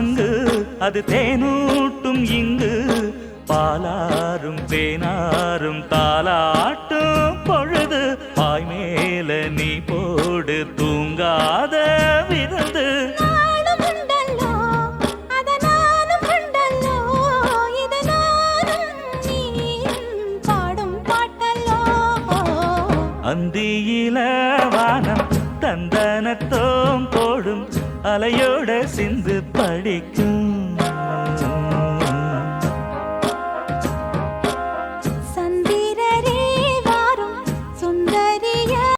சங்கு அது தேனூட்டும் இங்கு பாலாரும் தேனாரும் தாலாட்டும் பொழுது பாய் மேல நீ போடு தூங்காத விருந்து அந்தியில வானம் தந்தனத்தோம் போடும் அலையோட சிந்து படிக்கும்